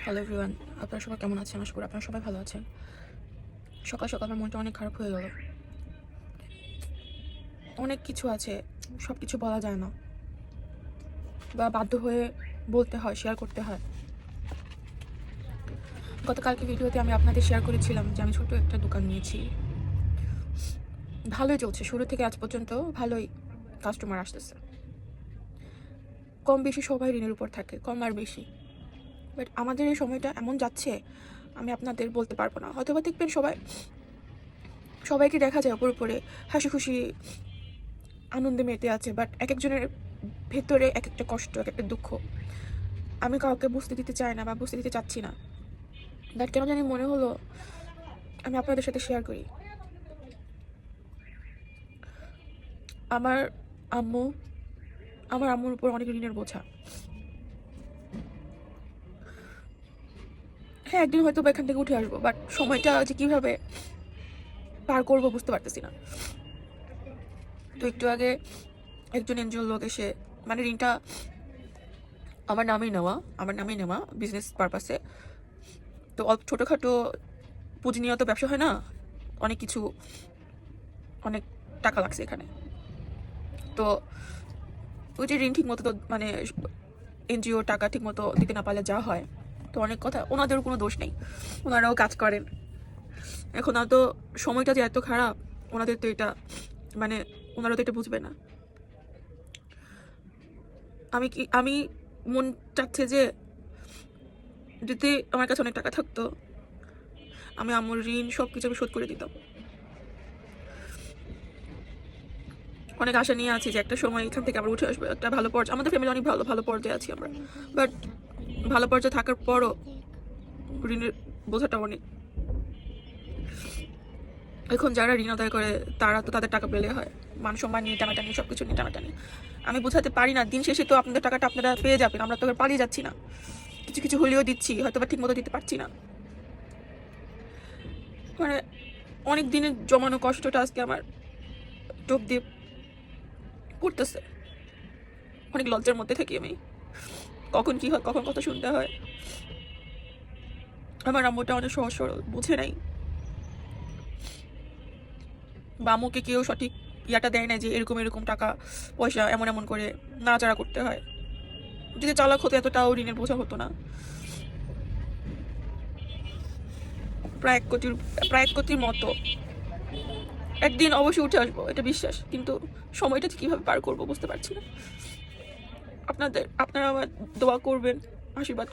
Hello everyone, আপনারা সবাই কেমন আছেন? আশা করি আপনারা সবাই ভালো আছেন। সকাল সকাল আমার মনটা অনেক খারাপ হয়ে গেল। অনেক কিছু আছে, সব কিছু বলা যায় না বা বাধ্য হয়ে বলতে হয়, শেয়ার করতে হয়। গতকালকে ভিডিওতে আমি আপনাদের শেয়ার করেছিলাম যে আমি ছোট একটা দোকান নিয়েছি। ভালোই চলছে, শুরু থেকে আজ পর্যন্ত ভালোই কাস্টমার আসতেছে। কম বেশি সবাই ঋণের উপর থাকে, কম আর বেশি। বাট আমাদের এই সময়টা এমন যাচ্ছে, আমি আপনাদের বলতে পারবো না। হয়তো বা দেখবেন সবাইকে দেখা যায় উপরে হাসি খুশি আনন্দে মেতে আছে, বাট এক একজনের ভেতরে এক একটা কষ্ট, এক একটা দুঃখ আমি কাউকে বুঝতে দিতে চাই না বা বুঝতে দিতে চাচ্ছি না। বাট কেন জানি মনে হলো আমি আপনাদের সাথে শেয়ার করি। আমার আম্মু আমার আম্মুর উপর অনেক ঋণের বোঝা। হ্যাঁ, একদিন হয়তো এখান থেকে উঠে আসবো, বাট সময়টা যে কিভাবে পার করবো বুঝতে পারতেছি না। তো একটু আগে একজন এনজিওর লোক এসে, মানে ঋণটা আমার নামেই নেওয়া বিজনেস পারপাসে। তো অল্প ছোটোখাটো পুঁজি নিয়ে তো ব্যবসা হয় না, অনেক কিছু, অনেক টাকা লাগছে এখানে। তো ওই যে ঋণ ঠিক মতো তো মানে এনজিও টাকা ঠিক মতো দিতে না পারলে যা হয়, তো অনেক কথা, ওনাদেরও কোনো দোষ নেই, ওনারাও কাজ করেন। এখন তো সময়টা যে এত খারাপ, ওনাদের তো এটা মানে ওনারা তো এটা বুঝবে না। আমি মন চাচ্ছে যে যদি আমার কাছে অনেক টাকা থাকতো, আমি আমার ঋণ সব কিছু আমি শোধ করে দিতাম। অনেক আশা নিয়ে আছি যে একটা সময় এখান থেকে আমরা উঠে আসবো, একটা ভালো পর্যায়ে, আমাদের ফ্যামিলি অনেক ভালো পর্যায়ে আছি আমরা। বাট ভালো পর্যায়ে থাকার পরও ঋণের বোঝাটা অনেক। এখন যারা ঋণ আদায় করে তারা তো তাদের টাকা পেলে হয়, মান সম্মান নিয়ে টানাটানি, সব কিছু নিয়ে টানাটানি। আমি বোঝাতে পারি না, দিন শেষে তো আপনাদের টাকাটা আপনারা পেয়ে যাবেন, আমরা তো পালিয়ে যাচ্ছি না। কিছু কিছু হলেও দিচ্ছি, হয়তো বা ঠিক মতো দিতে পারছি না। মানে অনেক দিনের জমানো কষ্টটা আজকে আমার টোপ দিয়ে পড়তেছে। অনেক লজ্জার মধ্যে থাকি আমি, কখন কি হয়, কখন কথা শুনতে হয়। আমার আম্মুটা অনেক সহজ সরল, বুঝে নাই, বা আম্মুকে কেউ সঠিক ইয়াটা দেয় না যে এরকম এরকম টাকা পয়সা এমন এমন করে নাড়াচাড়া করতে হয়। যদি চালাক হতো এতটাও ঋণের বোঝা হতো না। প্রায় 1 কোটির মতো। একদিন অবশ্যই উঠে আসবো, এটা বিশ্বাস, কিন্তু সময়টা কিভাবে পার করবো বুঝতে পারছি না। আপনারা আমার দোয়া করবেন, আশীর্বাদ